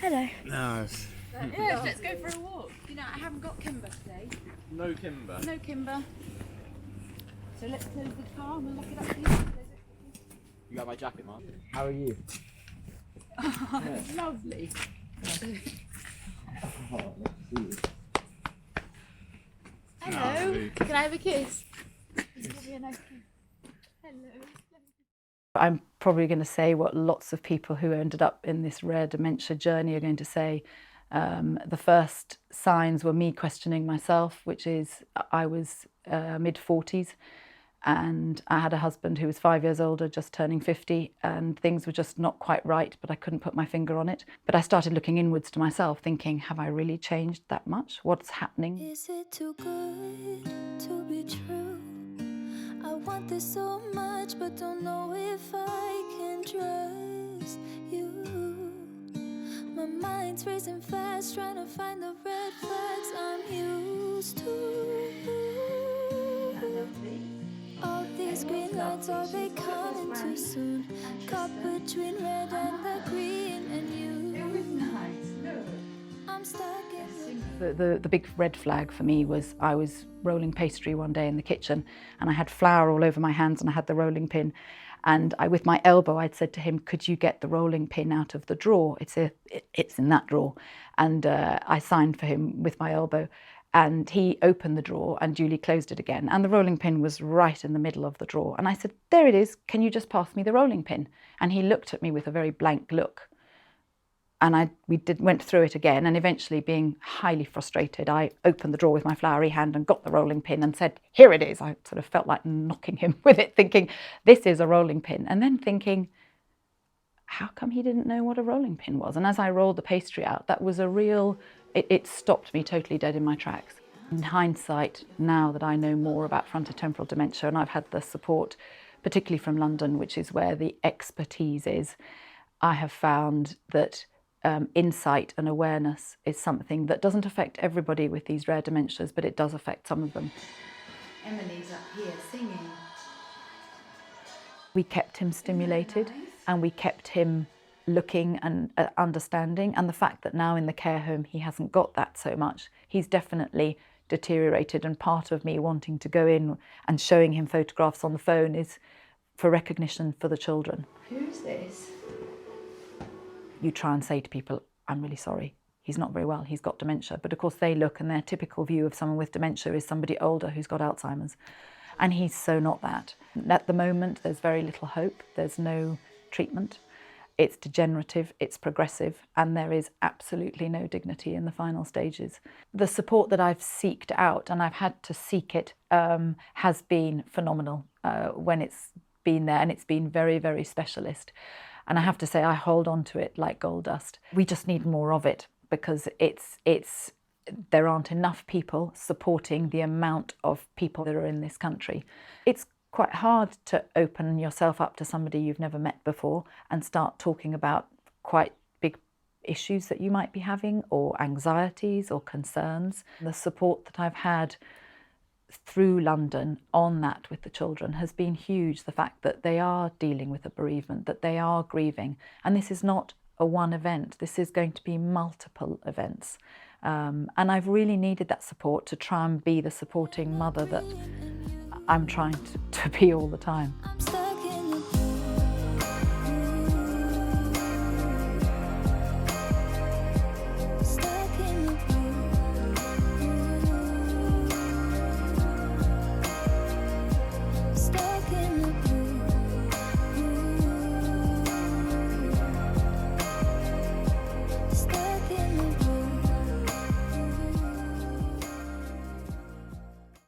Hello. No. Yeah, let's go for a walk. You know, I haven't got Kimber today. No Kimber. No Kimber. So let's close the car and we'll lock it up for you. You got my jacket, Mark. How are you? Oh, it's lovely. Hello. Can I have a kiss? Give me a nice kiss. Hello. I'm probably going to say what lots of people who ended up in this rare dementia journey are going to say. The first signs were me questioning myself, which is I was mid-40s and I had a husband who was 5 years older, just turning 50, and things were just not quite right, but I couldn't put my finger on it. But I started looking inwards to myself, thinking, have I really changed that much? What's happening? Is it too good to be true? I want this so much, but don't know if I can trust you. My mind's racing fast, trying to find the red flags I'm used to. All these green lights, are they coming too soon? Caught between red and the green and you. I'm stuck in The big red flag for me was I was rolling pastry one day in the kitchen and I had flour all over my hands and I had the rolling pin, and with my elbow I'd said to him, could you get the rolling pin out of the drawer? It's in that drawer. And I signed for him with my elbow, and he opened the drawer and duly closed it again, and the rolling pin was right in the middle of the drawer, and I said, there it is, can you just pass me the rolling pin? And he looked at me with a very blank look. And went through it again, and eventually, being highly frustrated, I opened the drawer with my floury hand and got the rolling pin and said, here it is. I sort of felt like knocking him with it, thinking, this is a rolling pin. And then thinking, how come he didn't know what a rolling pin was? And as I rolled the pastry out, that was a real, it stopped me totally dead in my tracks. In hindsight, now that I know more about frontotemporal dementia, and I've had the support, particularly from London, which is where the expertise is, I have found that insight and awareness is something that doesn't affect everybody with these rare dementias, but it does affect some of them. Emily's up here singing. We kept him stimulated and we kept him looking and understanding, and the fact that now in the care home he hasn't got that so much, he's definitely deteriorated, and part of me wanting to go in and showing him photographs on the phone is for recognition for the children. Who's this? You try and say to people, I'm really sorry, he's not very well, he's got dementia. But of course they look, and their typical view of someone with dementia is somebody older who's got Alzheimer's. And he's so not that. At the moment, there's very little hope. There's no treatment. It's degenerative, it's progressive, and there is absolutely no dignity in the final stages. The support that I've seeked out, and I've had to seek it, has been phenomenal when it's been there, and it's been very, very specialist. And I have to say, I hold on to it like gold dust. We just need more of it, because there aren't enough people supporting the amount of people that are in this country. It's quite hard to open yourself up to somebody you've never met before and start talking about quite big issues that you might be having, or anxieties or concerns. The support that I've had through London on that with the children has been huge. The fact that they are dealing with a bereavement, that they are grieving, and this is not a one event, this is going to be multiple events. And I've really needed that support to try and be the supporting mother that I'm trying to be all the time.